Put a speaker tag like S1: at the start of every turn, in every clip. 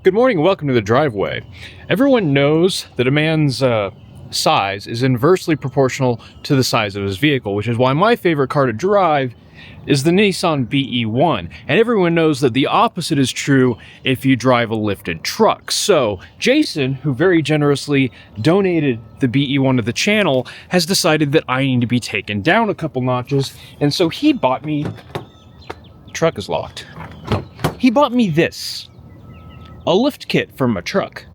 S1: Good morning and welcome to the driveway. Everyone knows that a man's size is inversely proportional to the size of his vehicle, which is why my favorite car to drive is the Nissan BE1. And everyone knows that the opposite is true if you drive a lifted truck. So Jason, who very generously donated the BE1 to the channel, has decided that I need to be taken down a couple notches. And so he bought me... The truck is locked. He bought me this. A lift kit for my truck.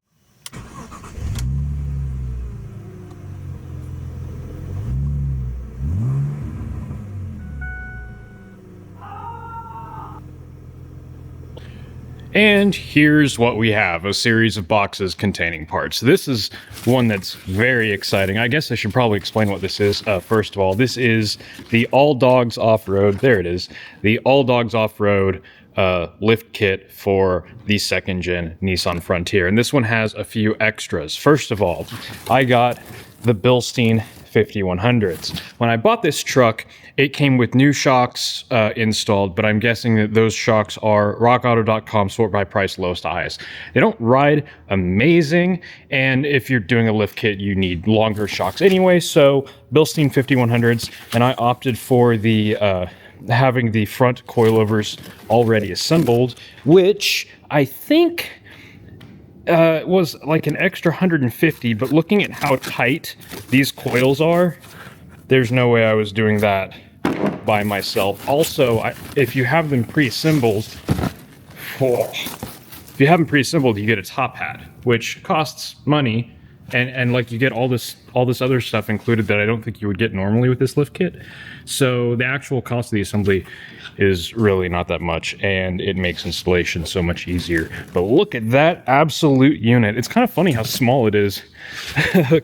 S1: And here's what we have, a series of boxes containing parts. This is one that's very exciting. I guess I should probably explain what this is. First of all, this is the All Dogs Off-Road, there it is, the All Dogs Off-Road lift kit for the second gen Nissan Frontier. And this one has a few extras. First of all, I got the Bilstein 5100s. When I bought this truck, it came with new shocks installed, but I'm guessing that those shocks are rockauto.com sort by price lowest to highest. They don't ride amazing, and if you're doing a lift kit, you need longer shocks anyway. So Bilstein 5100s, and I opted for the having the front coilovers already assembled, which I think was like an extra 150, but looking at how tight these coils are, there's no way I was doing that by myself. Also, if you have them pre-assembled, you get a top hat, which costs money, and like you get all this other stuff included that I don't think you would get normally with this lift kit. So the actual cost of the assembly is really not that much, and it makes installation so much easier. But look at that absolute unit. It's kind of funny how small it is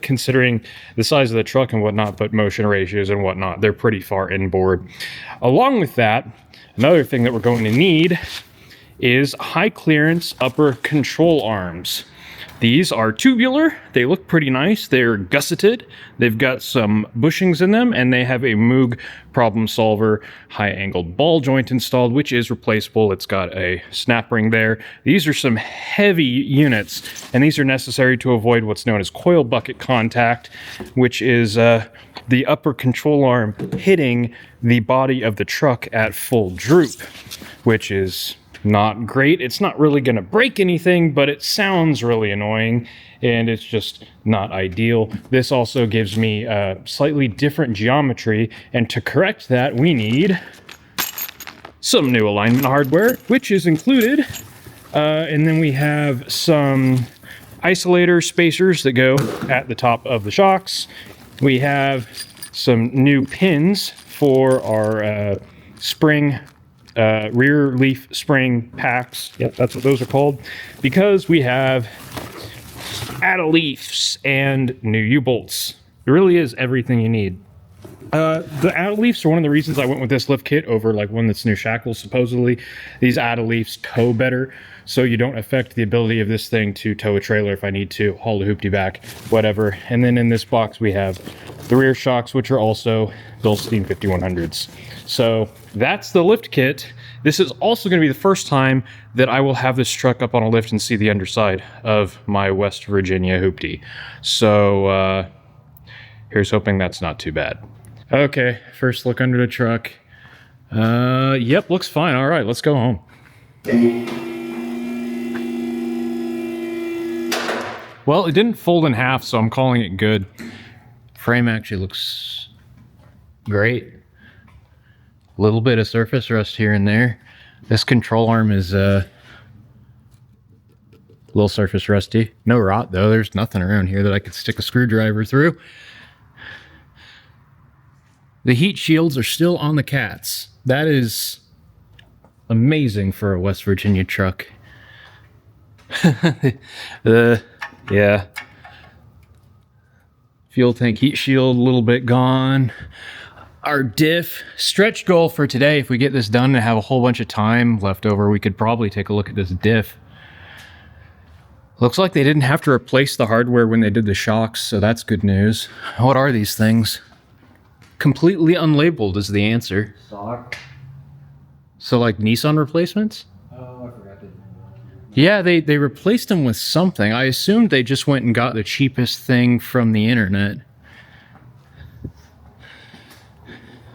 S1: considering the size of the truck and whatnot, but motion ratios and whatnot, they're pretty far inboard. Along with that, another thing that we're going to need is high clearance upper control arms. These are tubular, they look pretty nice, they're gusseted, they've got some bushings in them, and they have a Moog Problem Solver high angled ball joint installed, which is replaceable. It's got a snap ring there. These are some heavy units, and these are necessary to avoid what's known as coil bucket contact, which is the upper control arm hitting the body of the truck at full droop, which is not great. It's not really going to break anything, but it sounds really annoying, and it's just not ideal. This also gives me a slightly different geometry, and to correct that, we need some new alignment hardware, which is included. And then we have some isolator spacers that go at the top of the shocks. We have some new pins for our spring rear leaf spring packs. Yep, that's what those are called, because we have add-a-leafs and new U-bolts. It really is everything you need. The add-a-leafs are one of the reasons I went with this lift kit over like one that's new shackles. Supposedly these add-a-leafs tow better, so you don't affect the ability of this thing to tow a trailer if I need to, haul the hoopty back, whatever. And then in this box we have the rear shocks, which are also Bilstein 5100s. So that's the lift kit. This is also going to be the first time that I will have this truck up on a lift and see the underside of my West Virginia hoopty. So here's hoping that's not too bad. Okay, first look under the truck. Yep, looks fine. All right, let's go home. Well, it didn't fold in half, so I'm calling it good. Frame actually looks great. A little bit of surface rust here and there. This control arm is a little surface rusty. No rot though. There's nothing around here that I could stick a screwdriver through. The heat shields are still on the cats. That is amazing for a West Virginia truck. Yeah. Fuel tank heat shield a little bit gone. Our diff stretch goal for today, if we get this done and have a whole bunch of time left over, we could probably take a look at this diff. Looks like they didn't have to replace the hardware when they did the shocks, so that's good news. What are these things? Completely unlabeled is the answer.
S2: Stock.
S1: So like Nissan replacements?
S2: Oh, I forgot to
S1: Yeah, they replaced them with something. I assumed they just went and got the cheapest thing from the internet.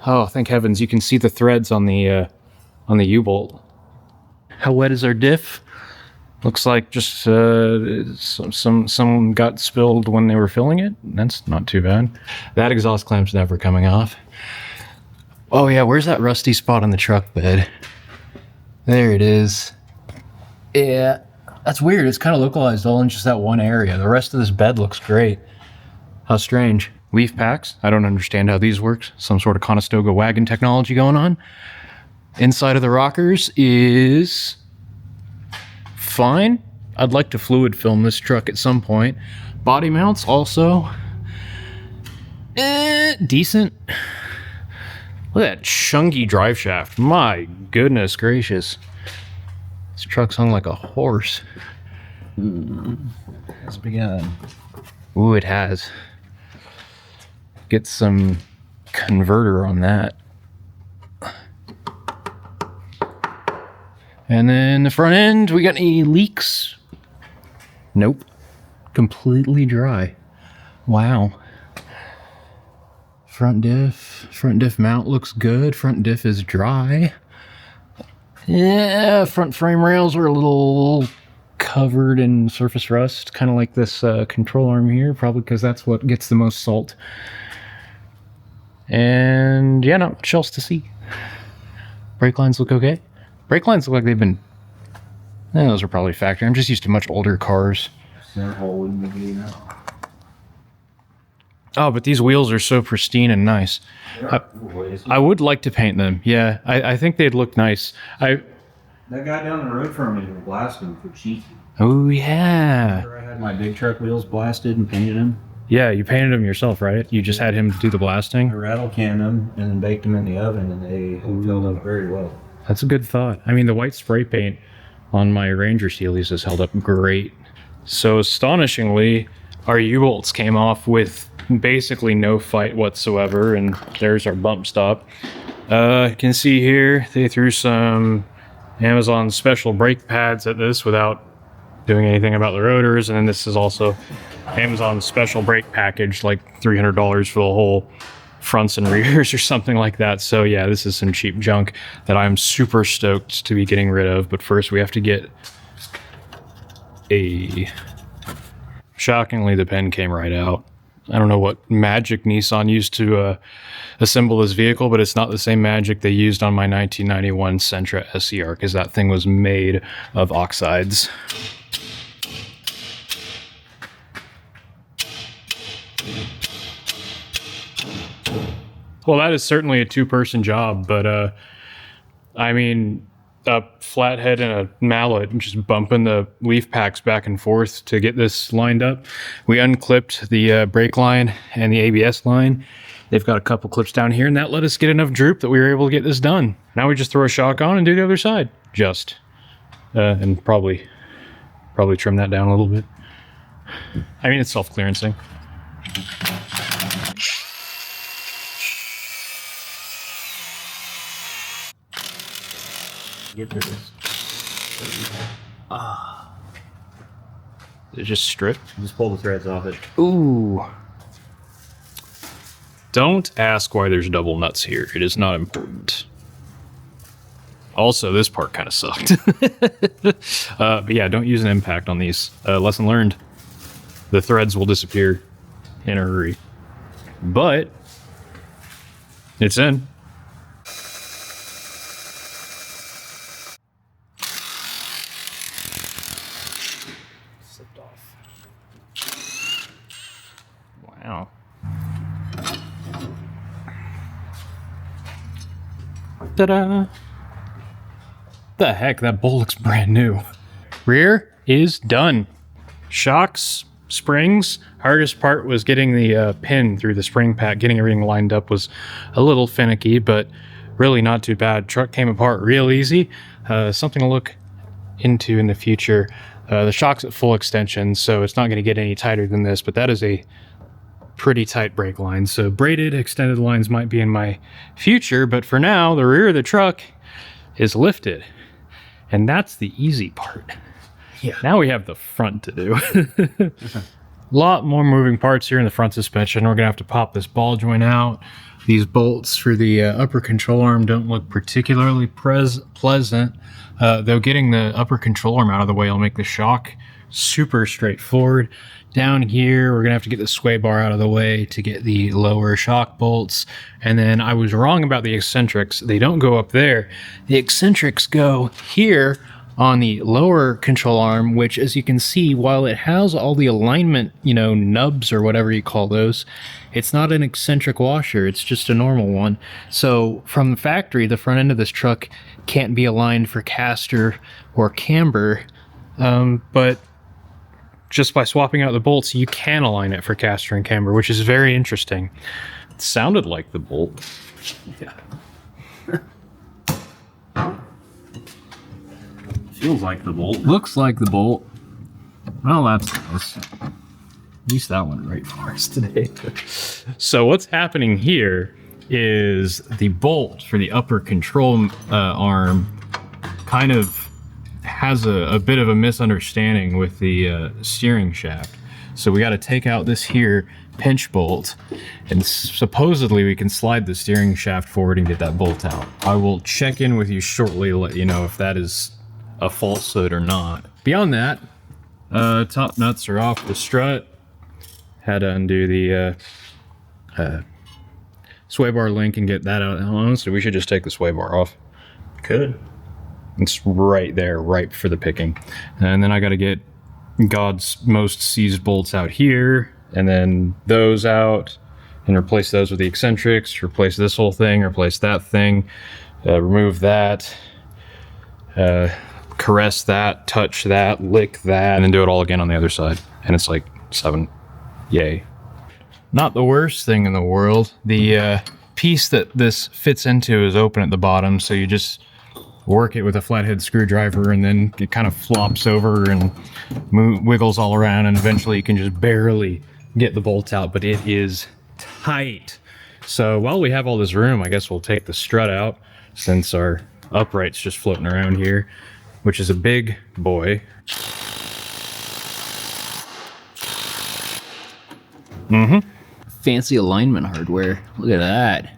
S1: Oh, thank heavens, you can see the threads on the U-bolt. How wet is our diff? Looks like just some got spilled when they were filling it. That's not too bad. That exhaust clamp's never coming off. Oh yeah, where's that rusty spot on the truck bed? There it is. Yeah, that's weird. It's kind of localized all in just that one area. The rest of this bed looks great. How strange. Leaf packs. I don't understand how these work. Some sort of Conestoga wagon technology going on. Inside of the rockers is fine. I'd like to fluid film this truck at some point. Body mounts also decent. Look at that chunky drive shaft. My goodness gracious. This truck's hung like a horse.
S2: Let's begin.
S1: Ooh, it has. Get some converter on that. And then the front end, we got any leaks? Nope. Completely dry. Wow. Front diff mount looks good. Front diff is dry. Yeah, front frame rails are a little covered in surface rust, kind of like this control arm here, probably because that's what gets the most salt. And yeah, not much else to see. Brake lines look okay. Brake lines look like they've been... those are probably factory. I'm just used to much older cars.
S2: Center hole wouldn't be enough.
S1: Oh, but these wheels are so pristine and nice. I would like to paint them. Yeah, I think they'd look nice.
S2: That guy down the road from me was blasting for cheeky.
S1: Oh, yeah.
S2: After I had my big truck wheels blasted and painted them,
S1: Yeah, you painted them yourself, right? You just had him do the
S2: I
S1: blasting?
S2: rattle canned them and then baked them in the oven, and they held up very well.
S1: That's a good thought. I mean, the white spray paint on my Ranger Steelies has held up great. So astonishingly, our U-bolts came off with basically no fight whatsoever, and there's our bump stop. You can see here they threw some Amazon special brake pads at this without doing anything about the rotors, and then this is also Amazon special brake package, like $300 for the whole fronts and rears or something like that. So yeah, this is some cheap junk that I'm super stoked to be getting rid of. But first we have to get a... Shockingly, the pen came right out. I don't know what magic Nissan used to assemble this vehicle, but it's not the same magic they used on my 1991 Sentra SCR, because that thing was made of oxides. Well, that is certainly a two-person job, but I mean, a flathead and a mallet and just bumping the leaf packs back and forth to get this lined up. We unclipped the brake line and the ABS line. They've got a couple clips down here, and that let us get enough droop that we were able to get this done. Now we just throw a shock on and do the other side. And probably trim that down a little bit. I mean, it's self-clearancing.
S2: Get this.
S1: Is it just strip?
S2: Just pull the threads off it.
S1: Ooh. Don't ask why there's double nuts here. It is not important. Also, this part kind of sucked. But yeah, don't use an impact on these. Lesson learned. The threads will disappear in a hurry. But it's in. Slipped off. Wow. Ta-da! The heck, that bowl looks brand new. Rear is done. Shocks, springs. Hardest part was getting the pin through the spring pack. Getting everything lined up was a little finicky, but really not too bad. Truck came apart real easy. Something to look into in the future. The shock's at full extension, so it's not going to get any tighter than this, but that is a pretty tight brake line. So braided extended lines might be in my future, but for now, the rear of the truck is lifted. And that's the easy part.
S2: Yeah.
S1: Now we have the front to do. A lot more moving parts here in the front suspension. We're gonna have to pop this ball joint out. These bolts for the upper control arm don't look particularly pleasant. Though getting the upper control arm out of the way will make the shock super straightforward. Down here, we're gonna have to get the sway bar out of the way to get the lower shock bolts. And then I was wrong about the eccentrics. They don't go up there. The eccentrics go here on the lower control arm, which, as you can see, while it has all the alignment, nubs or whatever you call those, it's not an eccentric washer. It's just a normal one. So from the factory, the front end of this truck can't be aligned for caster or camber, but just by swapping out the bolts, you can align it for caster and camber, which is very interesting. It sounded like the bolt.
S2: Yeah.
S1: Feels like the bolt. Looks like the bolt. Well, that's nice. At least that went right for us today. So what's happening here is the bolt for the upper control arm kind of has a bit of a misunderstanding with the steering shaft. So we got to take out this here pinch bolt, and supposedly we can slide the steering shaft forward and get that bolt out. I will check in with you shortly to let you know if that is a falsehood or not. Beyond that, top nuts are off the strut. Had to undo the sway bar link and get that out. Honestly, we should just take the sway bar off.
S2: Could.
S1: It's right there, ripe for the picking. And then I got to get God's most seized bolts out here, and then those out, and replace those with the eccentrics, replace this whole thing, replace that thing, remove that, caress that, touch that, lick that, and then do it all again on the other side. And it's like 7. Yay. Not the worst thing in the world. The piece that this fits into is open at the bottom, so you just work it with a flathead screwdriver, and then it kind of flops over and wiggles all around, and eventually you can just barely get the bolt out, but it is tight. So while we have all this room, I guess we'll take the strut out, since our upright's just floating around here, which is a big boy. Fancy alignment hardware. Look at that.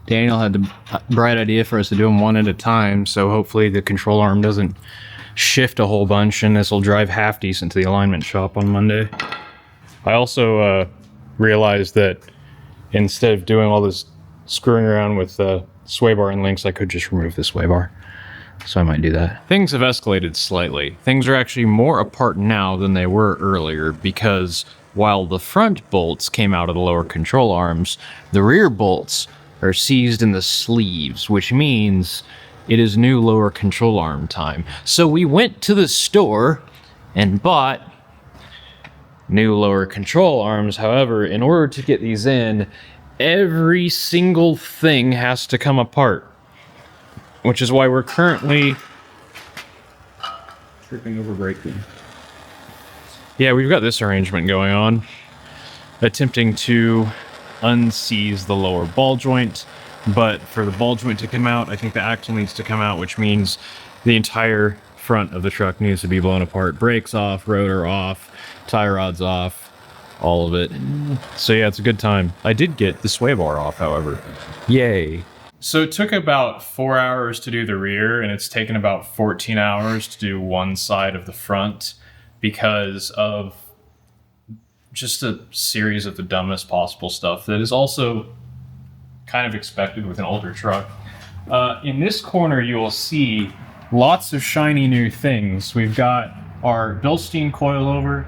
S1: Daniel had the bright idea for us to do them one at a time, so hopefully the control arm doesn't shift a whole bunch, and this will drive half decent to the alignment shop on Monday. I also realized that instead of doing all this screwing around with sway bar and links, I could just remove the sway bar. So I might do that. Things have escalated slightly. Things are actually more apart now than they were earlier, because while the front bolts came out of the lower control arms, the rear bolts are seized in the sleeves, which means it is new lower control arm time. So we went to the store and bought new lower control arms. However, in order to get these in, every single thing has to come apart, which is why we're currently tripping over braking. Yeah, we've got this arrangement going on, attempting to unseize the lower ball joint, but for the ball joint to come out, I think the axle needs to come out, which means the entire front of the truck needs to be blown apart. Brakes off, rotor off, tie rods off, all of it. So yeah, it's a good time. I did get the sway bar off, however. Yay. So it took about 4 hours to do the rear, and it's taken about 14 hours to do one side of the front, because of just a series of the dumbest possible stuff that is also kind of expected with an older truck. In this corner, you will see lots of shiny new things. We've got our Bilstein coilover,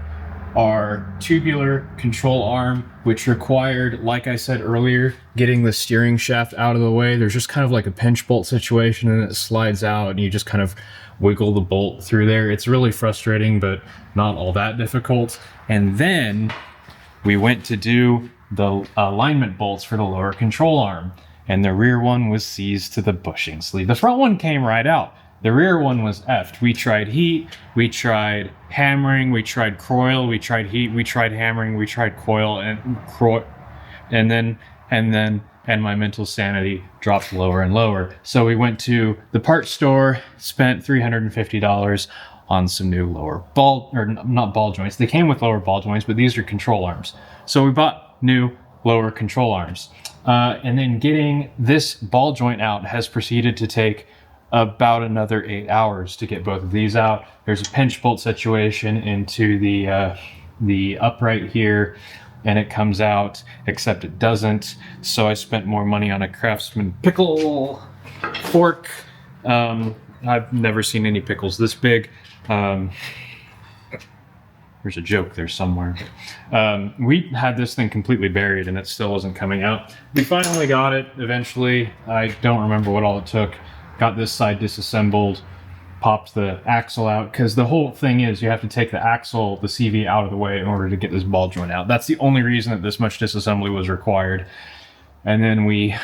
S1: our tubular control arm, which required, like I said earlier, getting the steering shaft out of the way. There's just kind of like a pinch bolt situation, and it slides out, and you just kind of wiggle the bolt through there. It's really frustrating, but not all that difficult. And then we went to do the alignment bolts for the lower control arm, and the rear one was seized to the bushing sleeve. The front one came right out. The rear one was effed. We tried heat, we tried hammering, we tried coil, we tried heat, we tried hammering, we tried coil, and my mental sanity dropped lower and lower. So we went to the parts store, spent $350 on some new lower ball, or not ball joints. They came with lower ball joints, but these are control arms. So we bought new lower control arms. And then getting this ball joint out has proceeded to take about another 8 hours to get both of these out. There's a pinch bolt situation into the upright here, and it comes out, except it doesn't. So I spent more money on a Craftsman pickle fork. I've never seen any pickles this big. There's a joke there somewhere. We had this thing completely buried and it still wasn't coming out. We finally got it eventually. I don't remember what all it took. Got this side disassembled, popped the axle out, because the whole thing is you have to take the axle, the CV, out of the way in order to get this ball joint out. That's the only reason that this much disassembly was required. And then we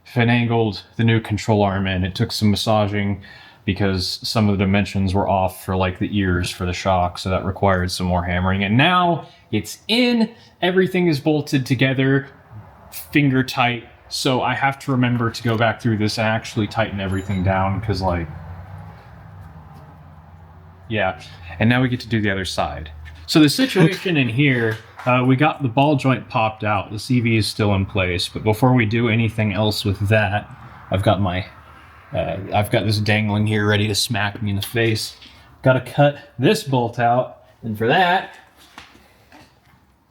S1: finagled the new control arm in. It took some massaging because some of the dimensions were off for like the ears for the shock, so that required some more hammering. And now it's in, everything is bolted together, finger tight. So I have to remember to go back through this and actually tighten everything down, because like, yeah. And now we get to do the other side. So the situation in here, we got the ball joint popped out. The CV is still in place, but before we do anything else with that, I've got this dangling here ready to smack me in the face. Got to cut this bolt out, and for that,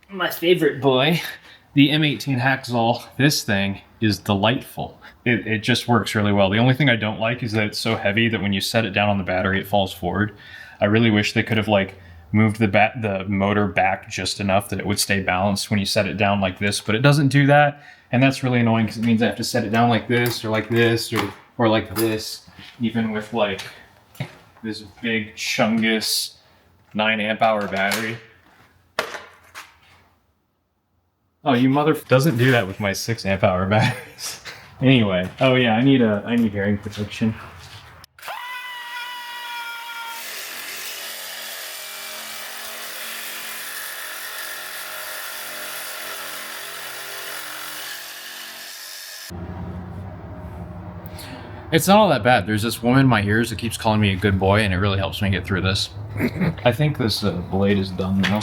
S1: my favorite boy, the M18 Hacksaw. This thing is delightful. It just works really well. The only thing I don't like is that it's so heavy that when you set it down on the battery, it falls forward. I really wish they could have like moved the motor back just enough that it would stay balanced when you set it down like this, but it doesn't do that, and that's really annoying because it means I have to set it down like this or like this or like this, even with like this big Chungus 9 amp hour battery. Oh, you mother... Doesn't do that with my 6 amp hour batteries. Anyway, oh yeah, I need hearing protection. It's not all that bad. There's this woman in my ears that keeps calling me a good boy, and it really helps me get through this. I think this blade is done now.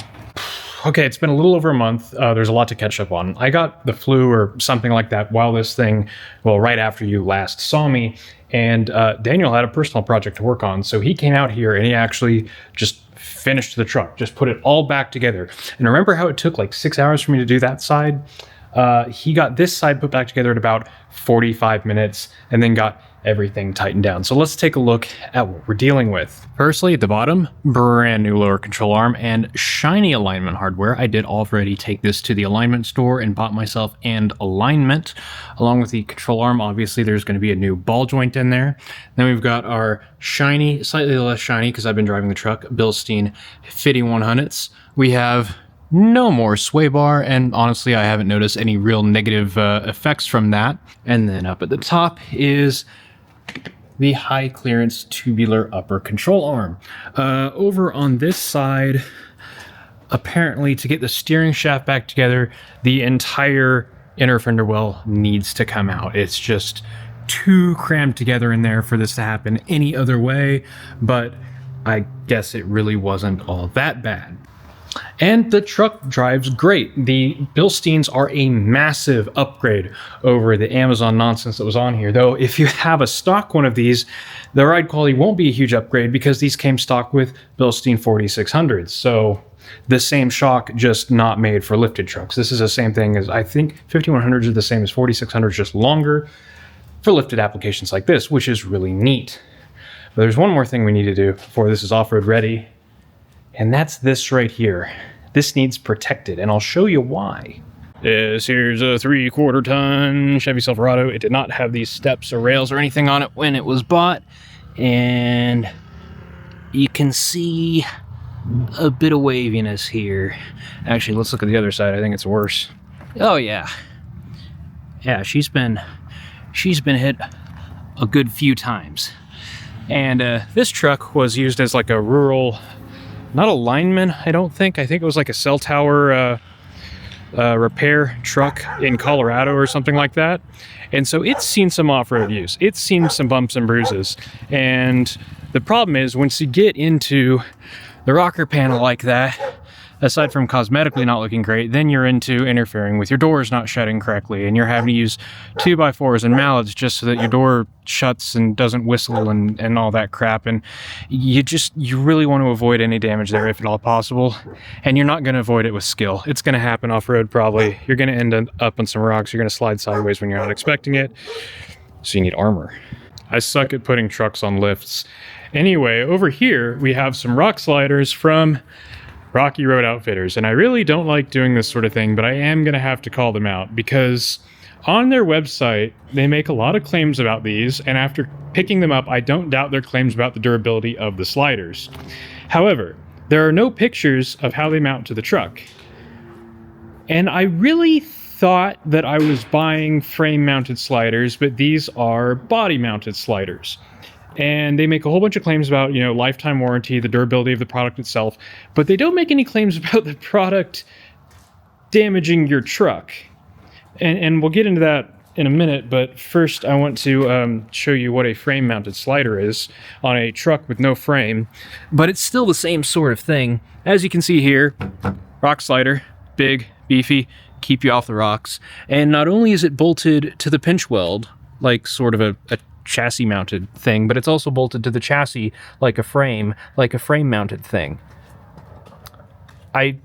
S1: Okay, it's been a little over a month. There's a lot to catch up on. I got the flu or something like that while this thing, well, right after you last saw me, and Daniel had a personal project to work on, so he came out here and he actually just finished the truck, just put it all back together. And remember how it took like 6 hours for me to do that side? He got this side put back together in about 45 minutes and then got everything tightened down. So let's take a look at what we're dealing with. Firstly, at the bottom, brand new lower control arm and shiny alignment hardware. I did already take this to the alignment store and bought myself an alignment. Along with the control arm, obviously there's going to be a new ball joint in there. Then we've got our shiny, slightly less shiny because I've been driving the truck, Bilstein 5100s. We have no more sway bar, and honestly I haven't noticed any real negative effects from that. And then up at the top is the high clearance tubular upper control arm. Over on this side, apparently to get the steering shaft back together, the entire inner fender well needs to come out. It's just too crammed together in there for this to happen any other way, but I guess it really wasn't all that bad. And the truck drives great. The Bilsteins are a massive upgrade over the Amazon nonsense that was on here. Though if you have a stock one of these, the ride quality won't be a huge upgrade because these came stock with Bilstein 4600s. So the same shock, just not made for lifted trucks. This is the same thing as, I think 5100s are the same as 4600s, just longer for lifted applications like this, which is really neat. But there's one more thing we need to do before this is off-road ready. And that's this right here. This needs protected, and I'll show you why. This here's a 3/4 ton Chevy Silverado. It did not have these steps or rails or anything on it when it was bought. And you can see a bit of waviness here. Actually, let's look at the other side. I think it's worse. Oh yeah. Yeah, she's been hit a good few times. And this truck was used as like a rural, not a lineman, I don't think. I think it was like a cell tower repair truck in Colorado or something like that. And so it's seen some off-road use. It's seen some bumps and bruises. And The problem is once you get into the rocker panel like that, aside from cosmetically not looking great, then you're into interfering with your doors not shutting correctly, and you're having to use 2x4s and mallets just so that your door shuts and doesn't whistle and all that crap. And you really want to avoid any damage there if at all possible. And you're not going to avoid it with skill. It's going to happen off-road probably. You're going to end up on some rocks. You're going to slide sideways when you're not expecting it. So you need armor. I suck at putting trucks on lifts. Anyway, over here we have some rock sliders from Rocky Road Outfitters, and I really don't like doing this sort of thing, but I am going to have to call them out because on their website, they make a lot of claims about these, and after picking them up, I don't doubt their claims about the durability of the sliders. However, there are no pictures of how they mount to the truck. And I really thought that I was buying frame-mounted sliders, but these are body-mounted sliders. And they make a whole bunch of claims about, you know, lifetime warranty, the durability of the product itself, but they don't make any claims about the product damaging your truck. And we'll get into that in a minute, but first I want to show you what a frame-mounted slider is on a truck with no frame. But it's still the same sort of thing. As you can see here, rock slider, big, beefy, keep you off the rocks. And not only is it bolted to the pinch weld, like sort of a chassis mounted thing, but it's also bolted to the chassis like a frame mounted thing. I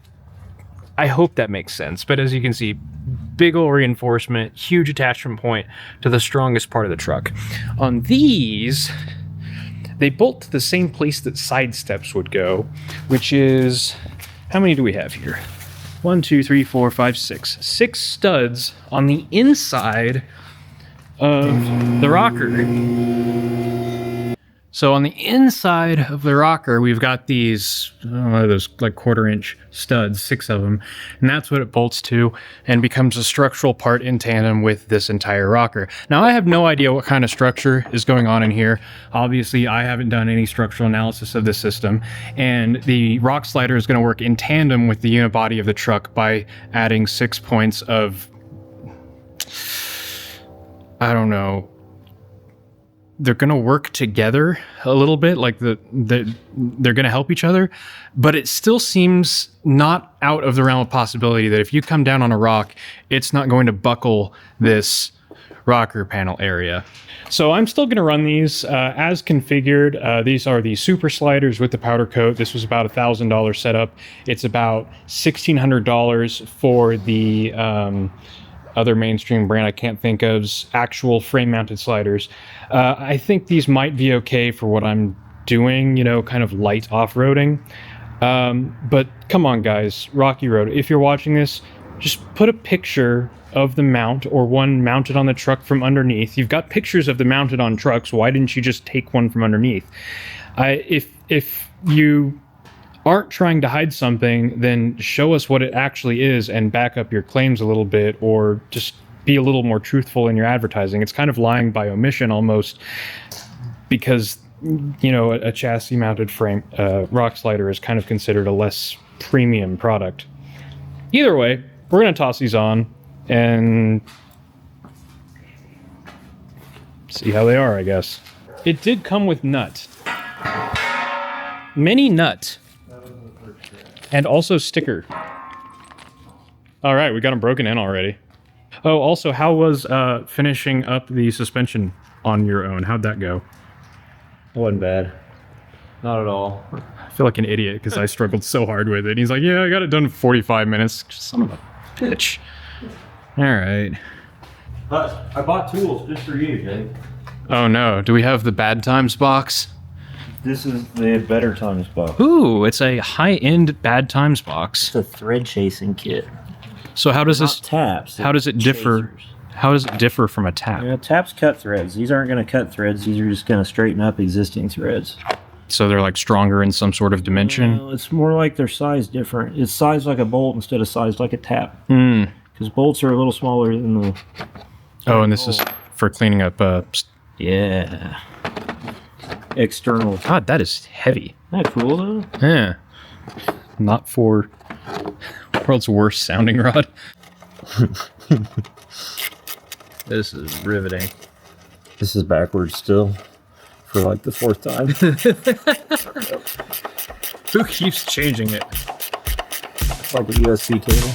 S1: hope that makes sense, but as you can see, big ol' reinforcement, huge attachment point to the strongest part of the truck. On these, they bolt to the same place that side steps would go, which is, how many do we have here? 1, 2, 3, 4, 5, 6. 6 studs on the inside of the rocker. So on the inside of the rocker, we've got these, those like 1/4-inch studs, 6 of them, and that's what it bolts to and becomes a structural part in tandem with this entire rocker. Now, I have no idea what kind of structure is going on in here. Obviously, I haven't done any structural analysis of this system, and the rock slider is going to work in tandem with the unibody of the truck by adding 6 points of, I don't know, they're going to work together a little bit, like they're going to help each other, but it still seems not out of the realm of possibility that if you come down on a rock, it's not going to buckle this rocker panel area. So I'm still going to run these as configured. These are the super sliders with the powder coat. This was about $1,000 setup. It's about $1,600 for the other mainstream brand I can't think of's actual frame-mounted sliders. I think these might be okay for what I'm doing, you know, kind of light off-roading. But come on, guys, Rocky Road, if you're watching this, just put a picture of the mount or one mounted on the truck from underneath. You've got pictures of the mounted on trucks. Why didn't you just take one from underneath? If you aren't trying to hide something, then show us what it actually is and back up your claims a little bit, or just be a little more truthful in your advertising. It's kind of lying by omission almost, because, you know, a chassis mounted frame rock slider is kind of considered a less premium product. Either way, we're going to toss these on and see how they are, I guess. It did come with nut. Mini nut. And also sticker. All right, we got them broken in already. Oh, also, how was finishing up the suspension on your own? How'd that go?
S2: It wasn't bad. Not at all.
S1: I feel like an idiot because I struggled so hard with it. And he's like, yeah, I got it done in 45 minutes. Son of a bitch. All right.
S2: But I bought tools just for you, Jake.
S1: Oh no, do we have the bad times box?
S2: This is the better times box.
S1: Ooh, it's a high-end bad times box.
S2: It's a thread chasing kit.
S1: So how does this
S2: taps?
S1: How does it differ?
S2: Chasers.
S1: How does it differ from a tap?
S2: Yeah, taps cut threads. These aren't going to cut threads. These are just going to straighten up existing threads.
S1: So they're like stronger in some sort of dimension?
S2: No, it's more like they're sized different. It's sized like a bolt instead of sized like a tap.
S1: Hmm.
S2: Because bolts are a little smaller than the...
S1: Oh, and this is for cleaning up...
S2: Yeah. External.
S1: God, that is heavy.
S2: Isn't that cool, though?
S1: Yeah. Not for world's worst sounding rod.
S2: This is riveting. This is backwards still. for like the 4th time.
S1: Who keeps changing it?
S2: It's like a USB cable.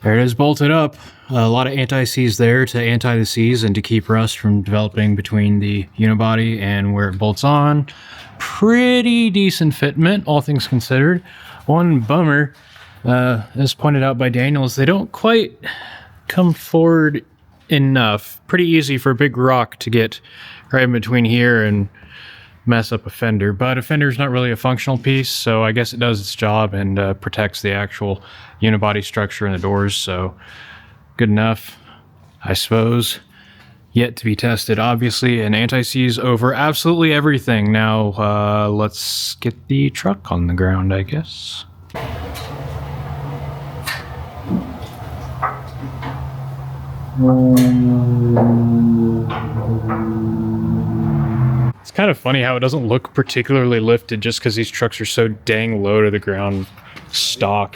S3: There it is, bolted up. A lot of anti-seize there to anti the seize and to keep rust from developing between the unibody and where it bolts on. Pretty decent fitment, all things considered. One bummer, as pointed out by Daniel, is they don't quite come forward enough. Pretty easy for a big rock to get right in between here and mess up a fender, but a fender is not really a functional piece, so I guess it does its job and protects the actual unibody structure and the doors, so good enough, I suppose. Yet to be tested, obviously. An anti-seize over absolutely everything. Now let's get the truck on the ground, I guess.
S1: It's kind of funny how it doesn't look particularly lifted just because these trucks are so dang low to the ground stock.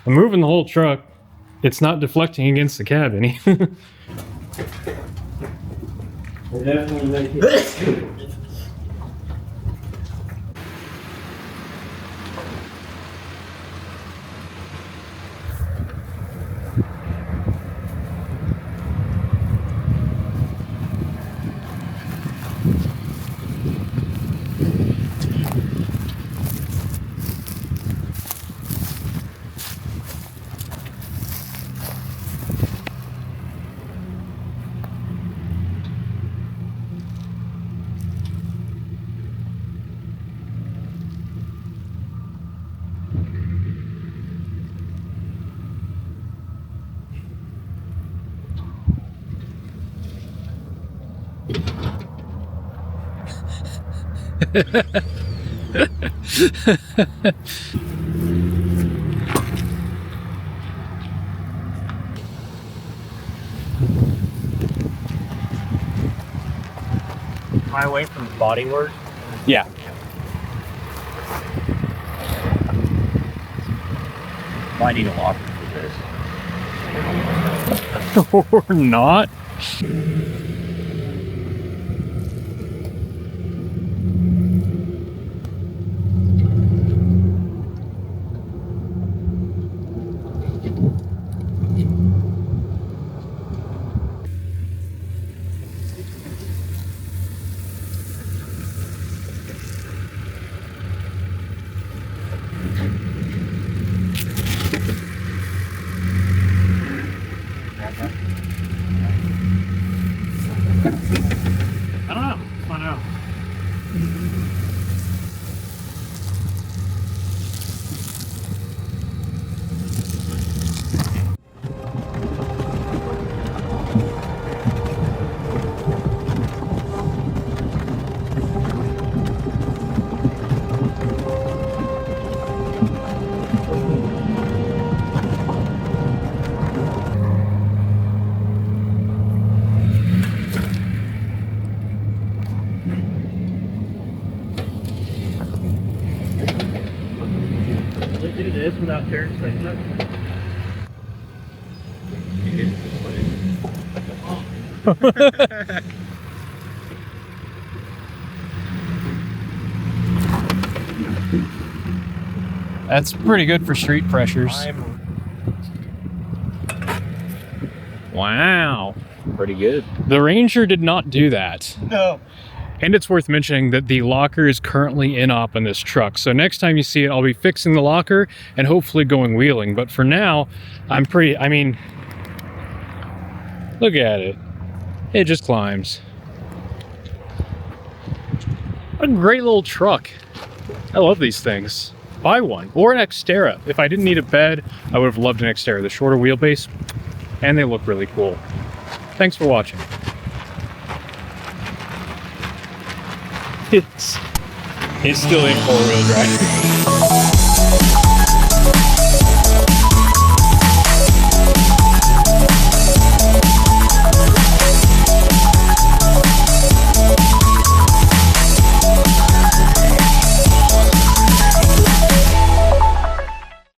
S1: I'm moving the whole truck. It's not deflecting against the cab any.
S2: We're definitely making it.
S3: Am I away from bodywork?
S1: Yeah.
S3: Might need a locker for this.
S1: Or not.
S3: I don't know. Find out. Do this without tearing things up.
S1: That's pretty good for street pressures. Wow.
S2: Pretty good.
S1: The Ranger did not do that.
S2: No.
S1: And it's worth mentioning that the locker is currently in op on this truck. So next time you see it, I'll be fixing the locker and hopefully going wheeling. But for now, I mean, look at it. It just climbs. What a great little truck. I love these things. Buy one, or an Xterra. If I didn't need a bed, I would have loved an Xterra. The shorter wheelbase, and they look really cool. Thanks for watching. It's still in 4-wheel drive.